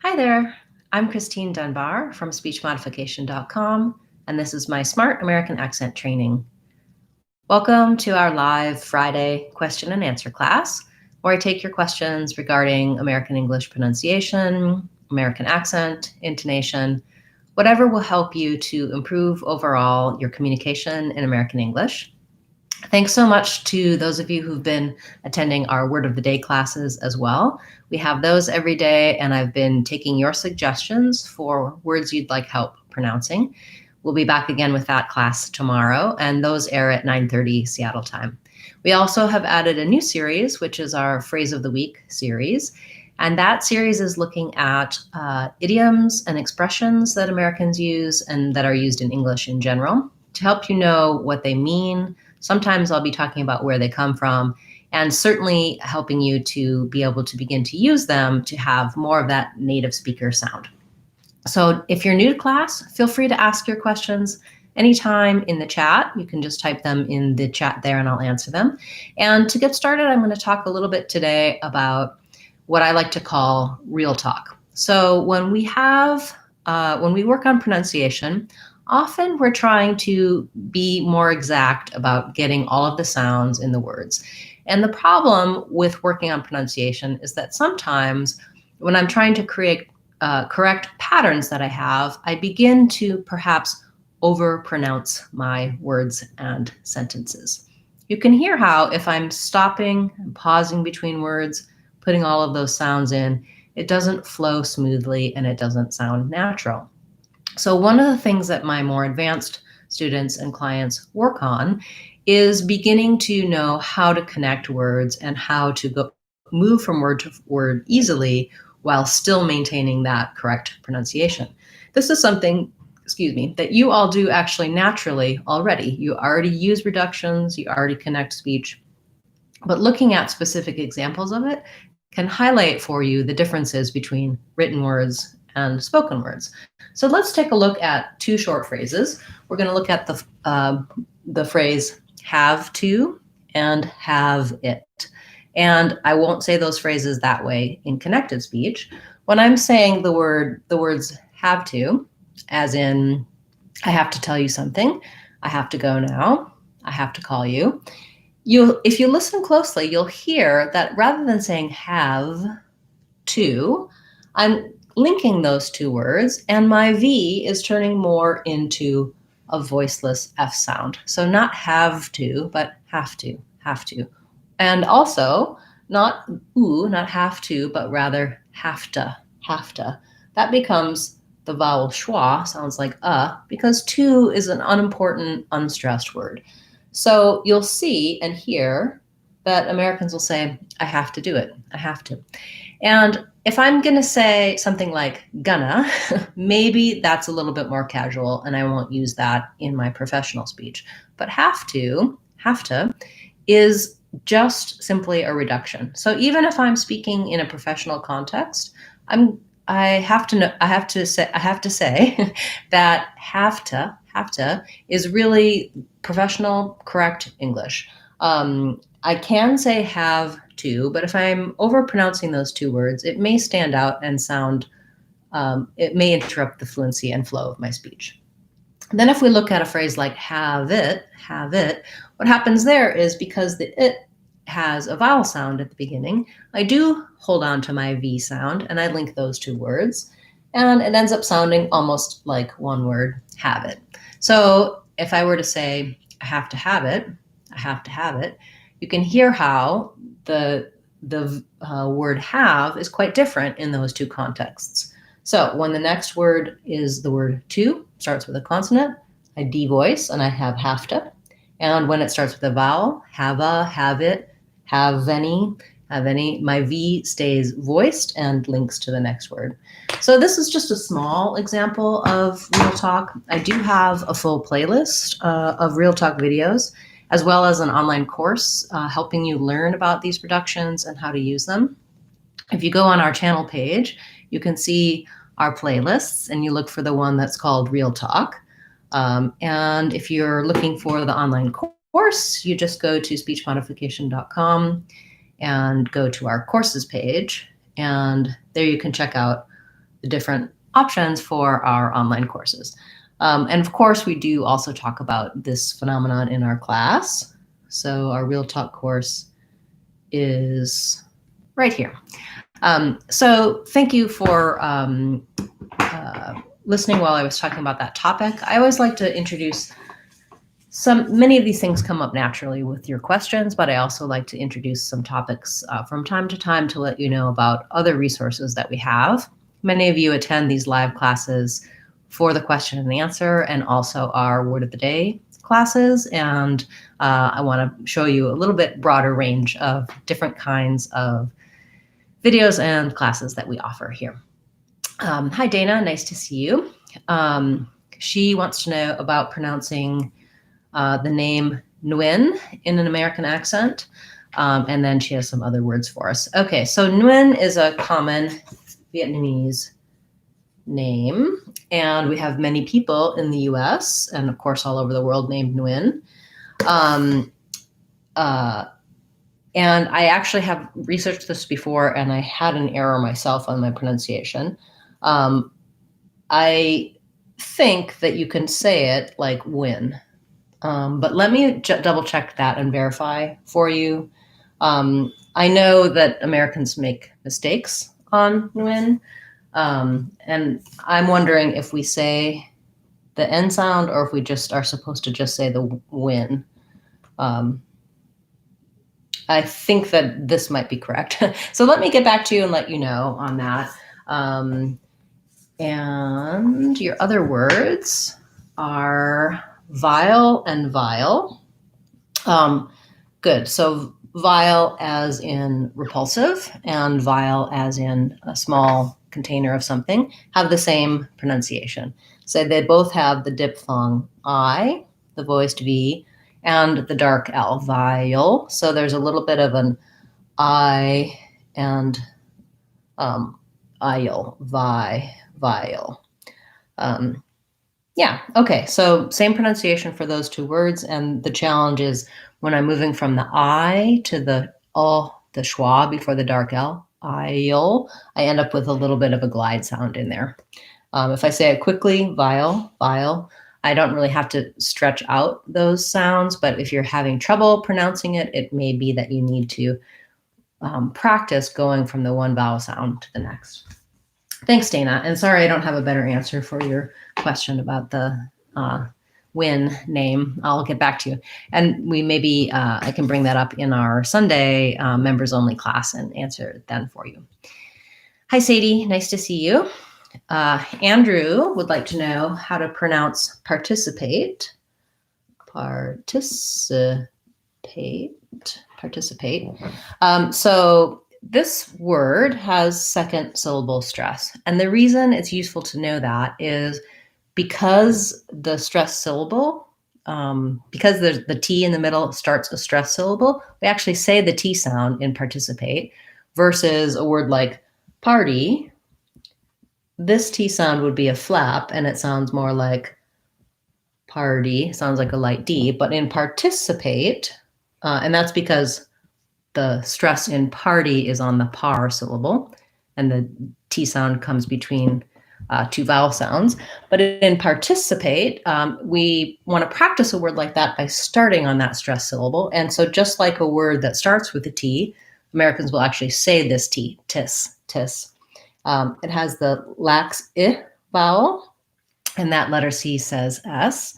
Hi there, I'm Christine Dunbar from speechmodification.com, and this is my Smart American Accent training. Welcome to our live Friday question and answer class, where I take your questions regarding American English pronunciation, American accent, intonation, whatever will help you to improve overall your communication in American English. Thanks so much to those of you who've been attending our Word of the Day classes as well. We have those every day, and I've been taking your suggestions for words you'd like help pronouncing. We'll be back again with that class tomorrow, and those air at 9:30 Seattle time. We also have added a new series, which is our Phrase of the Week series. And that series is looking at idioms and expressions that Americans use and that are used in English in general to help you know what they mean. Sometimes I'll be talking about where they come from, and certainly helping you to be able to begin to use them to have more of that native speaker sound. So if you're new to class, feel free to ask your questions anytime in the chat. You can just type them in the chat there and I'll answer them. And to get started, I'm going to talk a little bit today about what I like to call real talk. So when we work on pronunciation, often we're trying to be more exact about getting all of the sounds in the words. And the problem with working on pronunciation is that sometimes when I'm trying to create correct patterns that I have, I begin to perhaps overpronounce my words and sentences. You can hear how if I'm stopping and pausing between words, putting all of those sounds in, it doesn't flow smoothly and it doesn't sound natural. So one of the things that my more advanced students and clients work on is beginning to know how to connect words and how to move from word to word easily while still maintaining that correct pronunciation. This is something, that you all do actually naturally already. You already use reductions, you already connect speech, but looking at specific examples of it can highlight for you the differences between written words and spoken words. So let's take a look at two short phrases. We're going to look at the phrase have to and have it. And I won't say those phrases that way in connected speech. When I'm saying the words have to, as in I have to tell you something, I have to go now, I have to call you, if you listen closely, you'll hear that rather than saying have to, I'm linking those two words, and my V is turning more into a voiceless F sound. So not have to, but have to, have to. And also not ooh, not have to, but rather have to, have to. That becomes the vowel schwa, sounds like because to is an unimportant, unstressed word. So you'll see and hear that Americans will say, I have to do it, I have to. And if I'm going to say something like gonna, maybe that's a little bit more casual and I won't use that in my professional speech. But have to is just simply a reduction. So even if I'm speaking in a professional context, I have to say that have to is really professional, correct English. I can say have to, but if I'm overpronouncing those two words, it may stand out and sound, it may interrupt the fluency and flow of my speech. And then if we look at a phrase like have it, what happens there is because the it has a vowel sound at the beginning, I do hold on to my V sound and I link those two words, and it ends up sounding almost like one word, have it. So if I were to say, I have to have it, I have to have it, you can hear how the word have is quite different in those two contexts. So when the next word is the word to, starts with a consonant, I devoice and I have to. And when it starts with a vowel, have a, have it, have any, my V stays voiced and links to the next word. So this is just a small example of real talk. I do have a full playlist of real talk videos, as well as an online course helping you learn about these reductions and how to use them. If you go on our channel page, you can see our playlists and you look for the one that's called Real Talk. And if you're looking for the online course, you just go to speechmodification.com and go to our courses page. And there you can check out the different options for our online courses. And of course, we do also talk about this phenomenon in our class. So our Real Talk course is right here. So thank you for listening while I was talking about that topic. I always like to introduce many of these things come up naturally with your questions, but I also like to introduce some topics from time to time to let you know about other resources that we have. Many of you attend these live classes for the question and answer and also our word of the day classes. And I want to show you a little bit broader range of different kinds of videos and classes that we offer here. Hi, Dana. Nice to see you. She wants to know about pronouncing the name Nguyen in an American accent. And then she has some other words for us. Okay, so Nguyen is a common Vietnamese name. And we have many people in the US and, of course, all over the world named Nguyen. And I actually have researched this before, and I had an error myself on my pronunciation. I think that you can say it like Win. But let me double check that and verify for you. I know that Americans make mistakes on Nguyen. And I'm wondering if we say the N sound or if we just are supposed to just say the win. I think that this might be correct. So let me get back to you and let you know on that. And your other words are vowel and vowel. Good. So vowel as in repulsive and vowel as in a small container of something have the same pronunciation. So they both have the diphthong I, the voiced V, and the dark L, vowel. So there's a little bit of an I and I'll, vial. Yeah, okay, so same pronunciation for those two words, and the challenge is when I'm moving from the I to the schwa before the dark L, I'll, I end up with a little bit of a glide sound in there. If I say it quickly, vial, I don't really have to stretch out those sounds, but if you're having trouble pronouncing it, it may be that you need to practice going from the one vowel sound to the next. Thanks, Dana. And sorry, I don't have a better answer for your question about the Win name. I'll get back to you. And we maybe, I can bring that up in our Sunday members only class and answer it then for you. Hi, Sadie. Nice to see you. Andrew would like to know how to pronounce participate. Participate. So this word has second syllable stress. And the reason it's useful to know that is because the stress syllable, because there's the T in the middle starts a stress syllable, we actually say the T sound in participate versus a word like party. This T sound would be a flap and it sounds more like party, it sounds like a light D, but in participate, and that's because the stress in party is on the par syllable and the T sound comes between two vowel sounds. But in participate, we want to practice a word like that by starting on that stress syllable. And so just like a word that starts with a T, Americans will actually say this T, tis. It has the lax I vowel, and that letter C says S.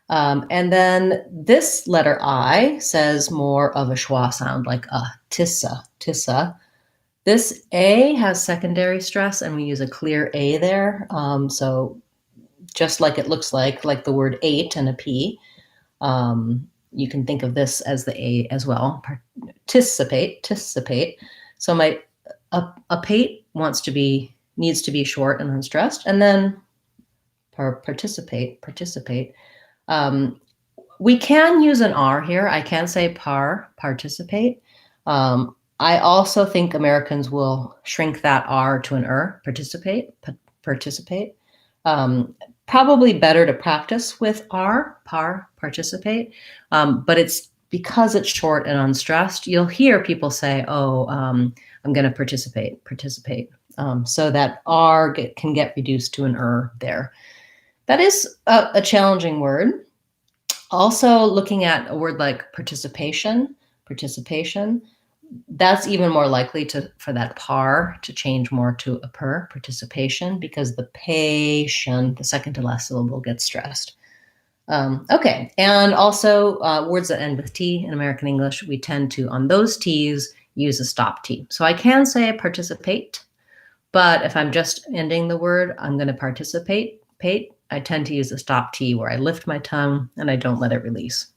And then this letter I says more of a schwa sound, like tissa. This A has secondary stress, and we use a clear A there. So just like it looks like the word ate and a P, you can think of this as the A as well. Participate. So my apate needs to be short and unstressed, and then participate. We can use an R here. I can say participate. I also think Americans will shrink that R to an participate. Probably better to practice with R, participate. But it's because it's short and unstressed, you'll hear people say, I'm going to participate. So that R can get reduced to an there. That is a challenging word. Also, looking at a word like participation, that's even more likely for that par to change more to a per, participation, because the patient, the second to last syllable, gets stressed. Okay, and also words that end with T in American English, we tend to, on those T's, use a stop T. So I can say participate, but if I'm just ending the word, I'm going to participate. I tend to use a stop T where I lift my tongue and I don't let it release.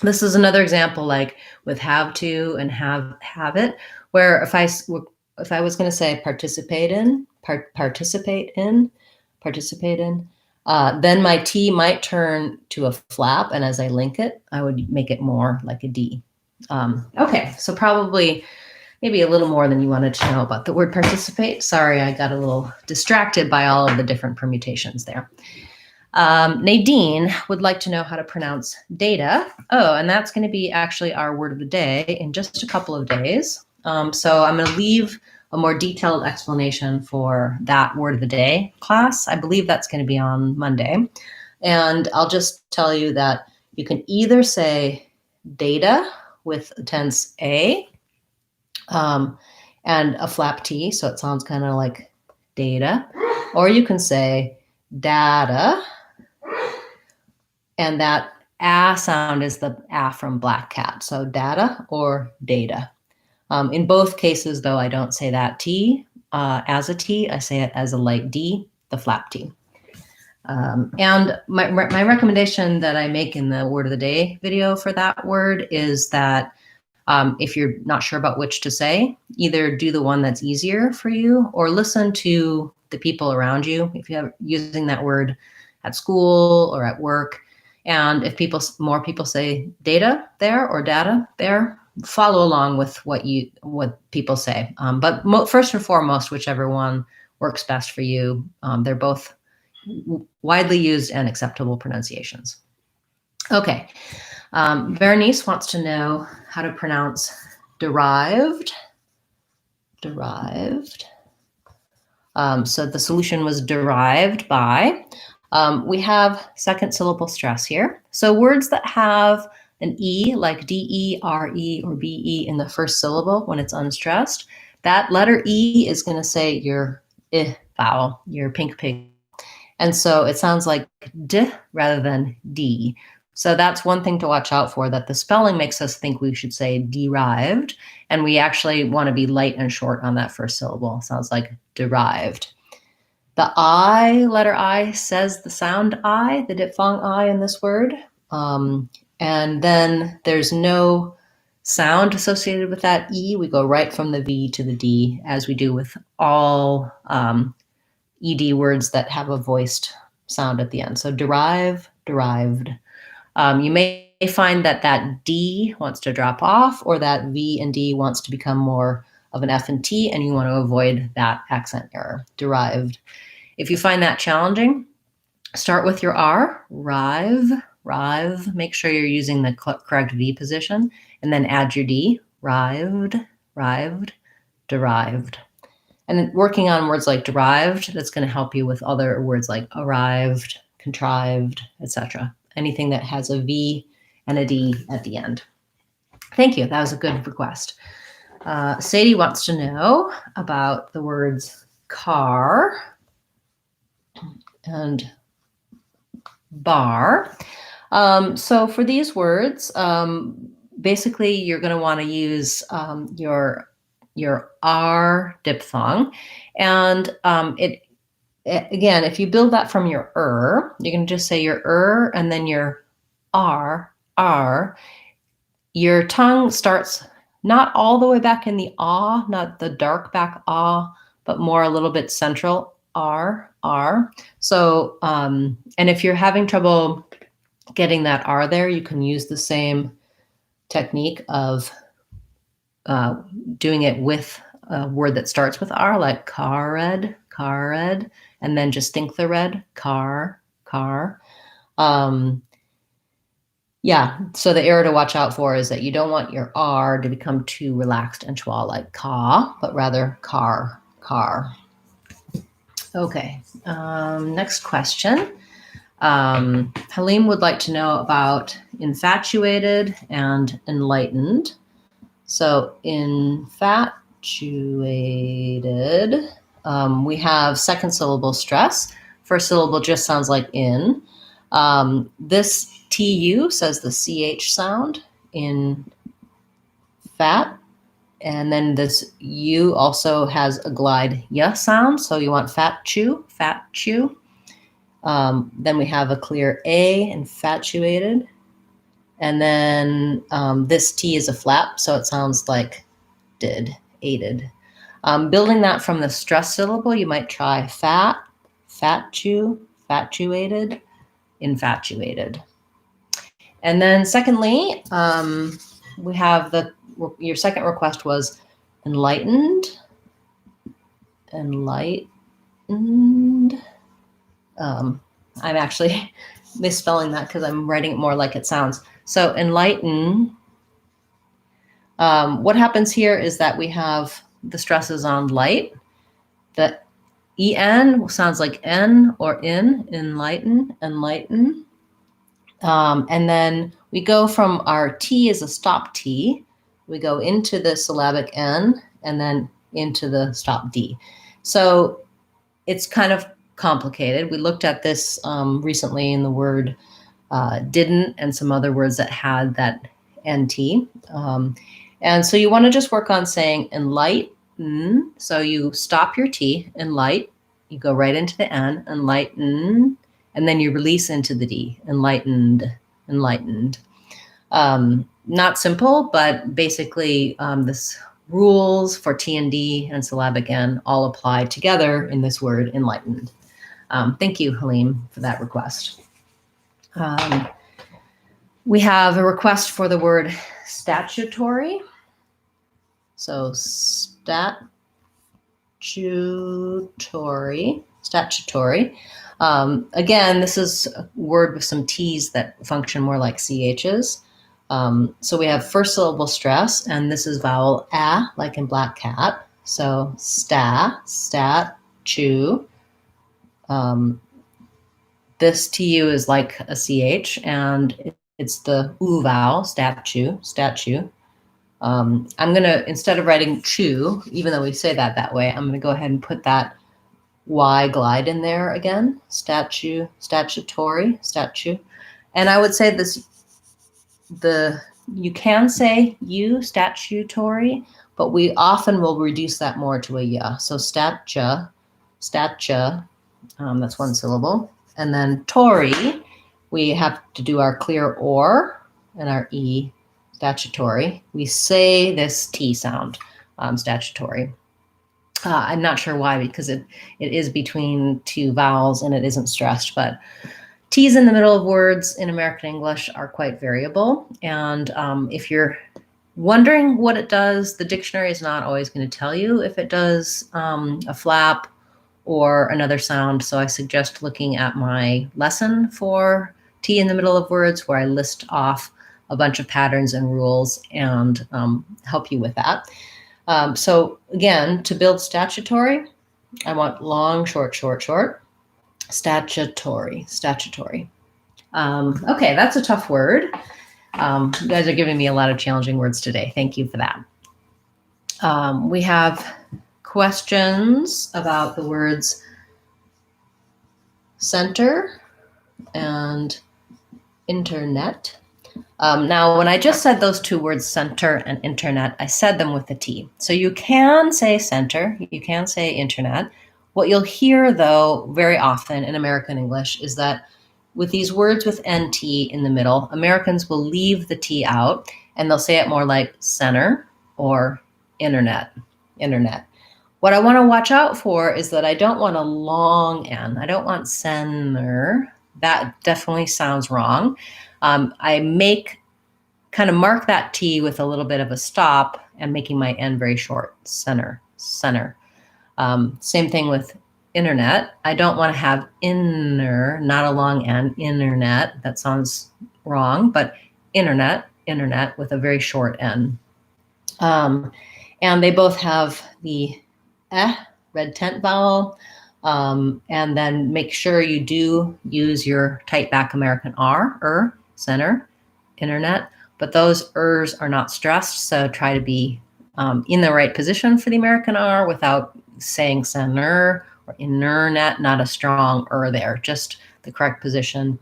This is another example, like with have to and have it, where if I was going to say participate in, then my T might turn to a flap, and as I link it, I would make it more like a D. Okay, so probably maybe a little more than you wanted to know about the word participate. Sorry, I got a little distracted by all of the different permutations there. Nadine would like to know how to pronounce data. Oh, and that's going to be actually our word of the day in just a couple of days. So I'm going to leave a more detailed explanation for that word of the day class. I believe that's going to be on Monday. And I'll just tell you that you can either say data with the tense A and a flap T, so it sounds kind of like data, or you can say data, and that ah sound is the ah from Black Cat, so data or data. In both cases, though, I don't say that T as a T. I say it as a light D, the flap T. And my recommendation that I make in the word of the day video for that word is that if you're not sure about which to say, either do the one that's easier for you or listen to the people around you if you're using that word at school or at work. And if more people say data there or data there, follow along with what people say. But first and foremost, whichever one works best for you. They're both widely used and acceptable pronunciations. Okay. Berenice wants to know how to pronounce derived. So the solution was derived by. We have second syllable stress here. So words that have an E, like D-E, R-E, or B-E in the first syllable when it's unstressed, that letter E is going to say your I vowel, your pink pig. And so it sounds like D rather than D. So that's one thing to watch out for, that the spelling makes us think we should say derived, and we actually want to be light and short on that first syllable. Sounds like derived. The I, letter I, says the sound I, the diphthong I in this word. And then there's no sound associated with that E. We go right from the V to the D, as we do with all ED words that have a voiced sound at the end. So derived. You may find that D wants to drop off, or that V and D wants to become more of an F and T, and you want to avoid that accent error, derived. If you find that challenging, start with your R, rive. Make sure you're using the correct V position, and then add your D, rived, derived. And then working on words like derived, that's going to help you with other words like arrived, contrived, etc. Anything that has a V and a D at the end. Thank you. That was a good request. Sadie wants to know about the words car and bar. So for these words, basically you're going to want to use your R diphthong, and again, if you build that from your you can just say your and then your R. Your tongue starts not all the way back in the ah, not the dark back ah, but more a little bit central R. So, and if you're having trouble getting that R there, you can use the same technique of doing it with a word that starts with R, like car red, and then just think the red, car. Yeah, so the error to watch out for is that you don't want your R to become too relaxed and schwa like ka, but rather car, car. Okay, next question. Halim would like to know about infatuated and enlightened. So infatuated, we have second syllable stress. First syllable just sounds like in. This TU says the CH sound in fat. And then this U also has a glide ya sound. So you want fat chew, fat chew. Then we have a clear A, infatuated. And then this T is a flap, so it sounds like did, aided. Building that from the stress syllable, you might try fat, fat chew, fatuated, infatuated. And then secondly, we have your second request was enlightened, enlightened. I'm actually misspelling that because I'm writing it more like it sounds. So enlighten. What happens here is that we have the stresses on light. The en sounds like n or in, enlighten, enlighten. And then we go from our T is a stop T. We go into the syllabic N and then into the stop D. So it's kind of complicated. We looked at this recently in the word didn't and some other words that had that NT. And so you want to just work on saying enlighten. So you stop your T, enlight. You go right into the N, enlighten. And then you release into the D, enlightened, enlightened. Not simple, but basically this rules for T and D and syllabic N all apply together in this word enlightened. Thank you, Halim, for that request. We have a request for the word statutory. So statutory. Again, this is a word with some T's that function more like CHs. So we have first syllable stress, and this is vowel a, like in black cat. So stat, chew. This TU is like a CH, and it's the U vowel, statue. I'm going to, instead of writing chew, even though we say that way, I'm going to go ahead and put that Y glide in there again. Statutory. And I would say you can say U, statutory, but we often will reduce that more to a ya. So statua, that's one syllable. And then tori, we have to do our clear or and our E, statutory. We say this T sound, statutory. I'm not sure why, because it is between two vowels and it isn't stressed, but T's in the middle of words in American English are quite variable. And if you're wondering what it does, the dictionary is not always going to tell you if it does a flap or another sound. So I suggest looking at my lesson for T in the middle of words, where I list off a bunch of patterns and rules and help you with that. So again, to build statutory, I want long, short. Statutory. Okay, that's a tough word. You guys are giving me a lot of challenging words today. Thank you for that. We have questions about the words center and internet. Now, when I just said those two words, center and internet, I said them with a T. So you can say center, you can say internet. What you'll hear, though, very often in American English is that with these words with NT in the middle, Americans will leave the T out and they'll say it more like center or internet. What I want to watch out for is that I don't want a long N. I don't want center. That definitely sounds wrong. I kind of mark that T with a little bit of a stop and making my N very short, center. Same thing with internet. I don't want to have inner, not a long N, internet. That sounds wrong, but internet with a very short N. And they both have the red tent vowel. And then make sure you do use your tight back American R, center, internet. But those ers are not stressed, so try to be in the right position for the American R without saying center or internet, not a strong there, just the correct position.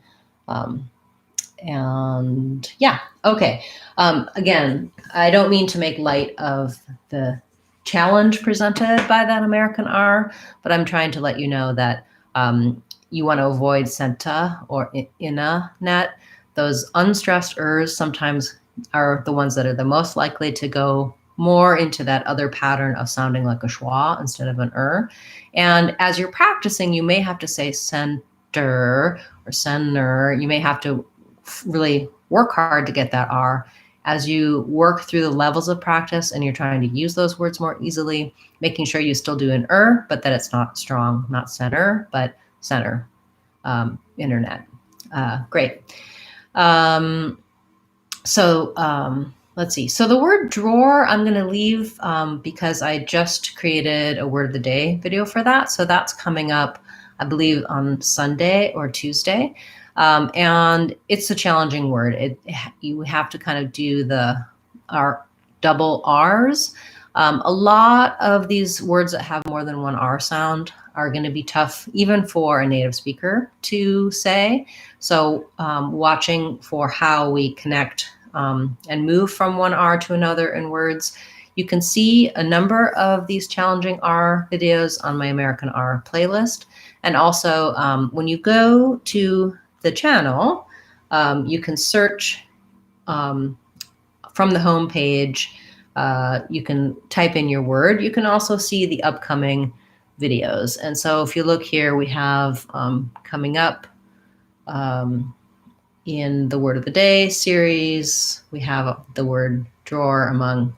And yeah, okay. Again, I don't mean to make light of the challenge presented by that American R, but I'm trying to let you know that you want to avoid senta or ina net. Those unstressed ers sometimes are the ones that are the most likely to go more into that other pattern of sounding like a schwa instead of an And as you're practicing, you may have to say center or center. You may have to really work hard to get that R. As you work through the levels of practice and you're trying to use those words more easily, making sure you still do an but that it's not strong, not center, but center, internet. Great. Let's see. So the word drawer, I'm going to leave because I just created a word of the day video for that. So that's coming up, I believe, on Sunday or Tuesday. And it's a challenging word. You have to kind of do the double R's. A lot of these words that have more than one R sound are going to be tough, even for a native speaker to say. So watching for how we connect and move from one R to another in words. You can see a number of these challenging R videos on my American R playlist. And also when you go to the channel, you can search from the home page. You can type in your word. You can also see the upcoming videos. And so if you look here, we have coming up in the word of the day series, we have the word drawer among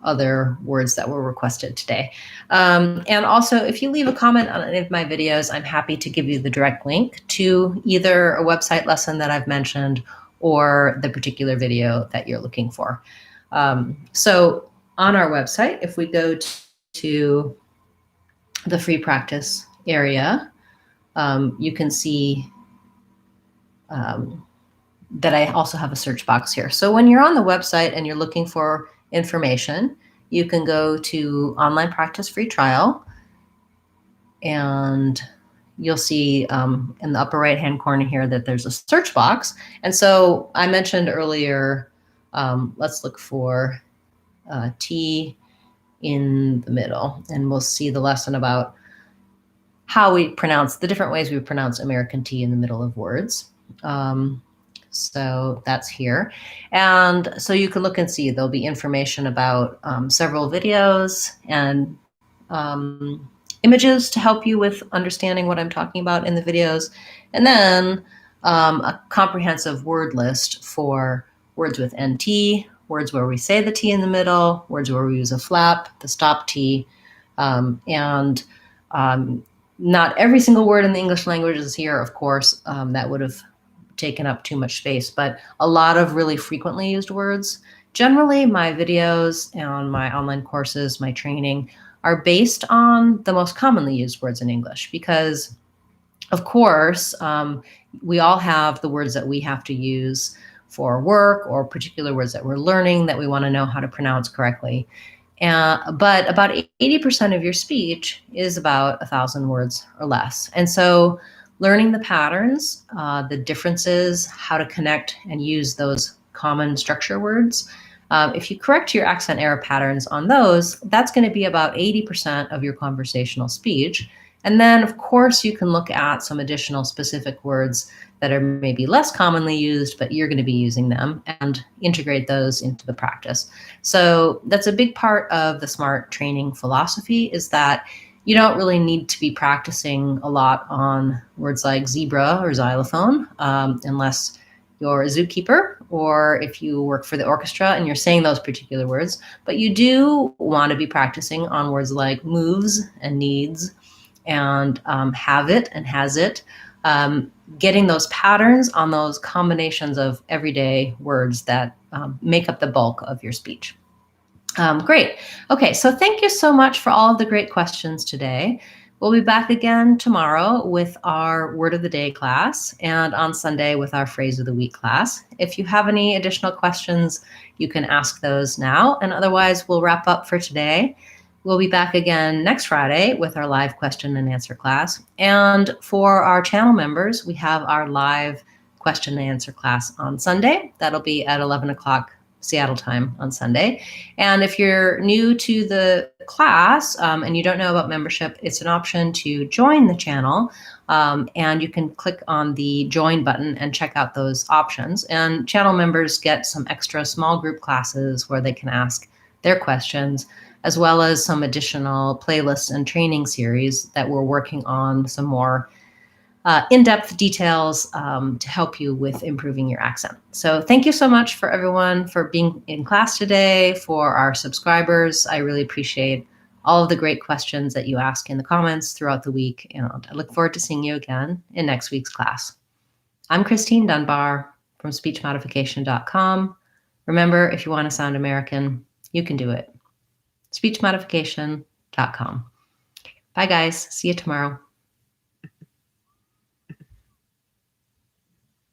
other words that were requested today. And also, if you leave a comment on any of my videos, I'm happy to give you the direct link to either a website lesson that I've mentioned or the particular video that you're looking for. So on our website, if we go to the free practice area, you can see that I also have a search box here. So when you're on the website and you're looking for information, you can go to online practice free trial, and you'll see in the upper right hand corner here that there's a search box. And so I mentioned earlier, let's look for T in the middle, and we'll see the lesson about how we pronounce the different ways we pronounce American T in the middle of words. So that's here. And so you can look and see there'll be information about several videos and images to help you with understanding what I'm talking about in the videos. And then a comprehensive word list for words with NT, words where we say the T in the middle, words where we use a flap, the stop T, and not every single word in the English language is here, of course. That would have taken up too much space, but a lot of really frequently used words. Generally, my videos and my online courses, my training, are based on the most commonly used words in English because, of course, we all have the words that we have to use for work or particular words that we're learning that we want to know how to pronounce correctly. But about 80% of your speech is about 1,000 words or less. And so learning the patterns, the differences, how to connect and use those common structure words. If you correct your accent error patterns on those, that's going to be about 80% of your conversational speech. And then, of course, you can look at some additional specific words that are maybe less commonly used, but you're going to be using them and integrate those into the practice. So that's a big part of the SMART training philosophy, is that you don't really need to be practicing a lot on words like zebra or xylophone unless you're a zookeeper or if you work for the orchestra and you're saying those particular words. But you do want to be practicing on words like moves and needs and have it and has it. getting those patterns on those combinations of everyday words that make up the bulk of your speech. Great. Okay, so thank you so much for all of the great questions today. We'll be back again tomorrow with our Word of the Day class and on Sunday with our Phrase of the Week class. If you have any additional questions, you can ask those now. And otherwise, we'll wrap up for today. We'll be back again next Friday with our live question and answer class. And for our channel members, we have our live question and answer class on Sunday. That'll be at 11 o'clock Seattle time on Sunday. And if you're new to the class and you don't know about membership, it's an option to join the channel. And you can click on the join button and check out those options. And channel members get some extra small group classes where they can ask their questions, as well as some additional playlists and training series that we're working on some more in-depth details to help you with improving your accent. So thank you so much for everyone for being in class today, for our subscribers. I really appreciate all of the great questions that you ask in the comments throughout the week, and I look forward to seeing you again in next week's class. I'm Christine Dunbar from speechmodification.com. Remember, if you want to sound American, you can do it. speechmodification.com. Bye, guys. See you tomorrow.